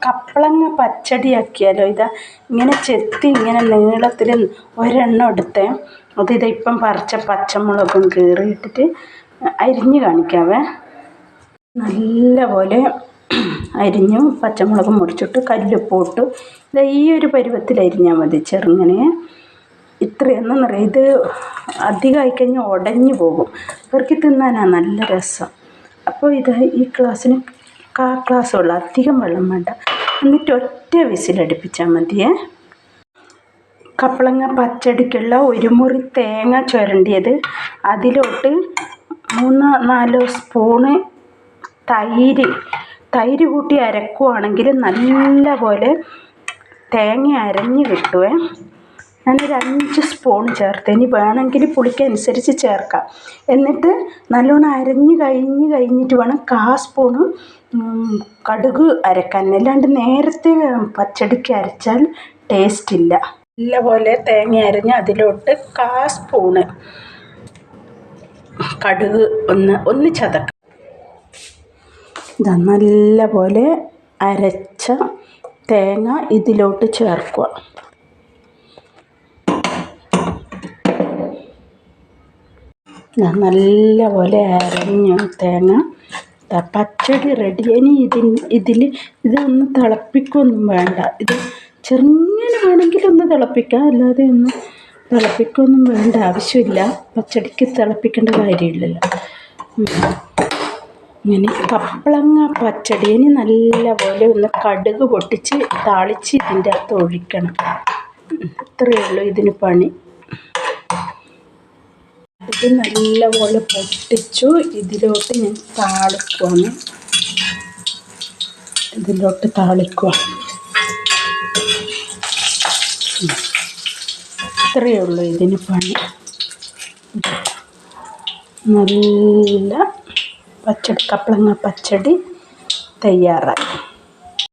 കപ്പളങ്ങ പച്ചടിയാക്കിയാലോ. ഇതാ ഇങ്ങനെ ചെത്തി ഇങ്ങനെ നീളത്തിൽ ഒരെണ്ണം എടുത്തേ. ഇപ്പം പറിച്ച പച്ചമുളകും കീറിയിട്ടിട്ട് അരിഞ്ഞ് കാണിക്കാവേ. നല്ല പോലെ അരിഞ്ഞു പച്ചമുളകും മുറിച്ചിട്ട് കല്ലുപ്പിട്ട് ഇതാ ഈ ഒരു പരുവത്തിൽ അരിഞ്ഞാൽ മതി. ചെറുങ്ങനെ ഇത്രയൊന്നും അറിയാം. ഇത് അധികമായി കഴിഞ്ഞാൽ ഉടഞ്ഞു പോകും. ഇവർക്ക് തിന്നാനാണ് നല്ല രസം. അപ്പോൾ ഇത് ഈ ഗ്ലാസ്സിന് ഗ്ലാസ്സുള്ള അധികം വെള്ളം വേണ്ട. എന്നിട്ട് ഒറ്റ വിസിലടുപ്പിച്ചാൽ മതിയേ. കപ്പളങ്ങ പച്ചടിക്കുള്ള ഒരു മുറി തേങ്ങ ചുരണ്ടിയത്, അതിലോട്ട് 3-4 സ്പൂണ് തൈര് കൂട്ടി അരക്കുകയാണെങ്കിൽ നല്ല പോലെ തേങ്ങ അരഞ്ഞ് കിട്ടുമേ. ഞാനൊരു 5 സ്പൂൺ ചേർത്ത്. ഇനി വേണമെങ്കിൽ പുളിക്കനുസരിച്ച് ചേർക്കാം. എന്നിട്ട് നല്ലോണം അരഞ്ഞ് കഴിഞ്ഞിട്ട് വേണം 1/4 സ്പൂണ് കടുക് അരക്കാൻ. അല്ലാണ്ട് നേരത്തെ പച്ചടിക്ക് അരച്ചാൽ ടേസ്റ്റ് ഇല്ല. നല്ലപോലെ തേങ്ങ അരഞ്ഞ് അതിലോട്ട് 1/4 സ്പൂണ് കടുക് ഒന്ന് ചതക്കാം. ഇതാ നല്ല പോലെ അരച്ച തേങ്ങ ഇതിലോട്ട് ചേർക്കുക. നല്ല പോലെ അരഞ്ഞ തേങ്ങ. പച്ചടി റെഡി. ഇനി ഇതൊന്ന് തിളപ്പിക്കൊന്നും വേണ്ട. ഇത് ചെറുങ്ങനെ വേണമെങ്കിൽ ഒന്ന് തിളപ്പിക്കാം, അല്ലാതെ ഒന്നും തിളപ്പിക്കൊന്നും വേണ്ട ആവശ്യമില്ല. പച്ചടിക്ക് തിളപ്പിക്കേണ്ട കാര്യമില്ലല്ലോ. ഇങ്ങനെ കപ്പളങ്ങ പച്ചടി. ഇനി നല്ല പോലെ ഒന്ന് കടുക് പൊട്ടിച്ച് താളിച്ച് ഇതിൻ്റെ അകത്ത് ഒഴിക്കണം. ഇത്രയേ ഉള്ളൂ ഇതിന് പണി. ഇത് നല്ല പോലെ പൊട്ടിച്ചു. ഇതിലോട്ട് ഞാൻ താളിക്കുവാണ്. ഇത്രയേ ഉള്ളൂ ഇതിന് പണി. നല്ല കപ്പളങ്ങ പച്ചടി തയ്യാറായി.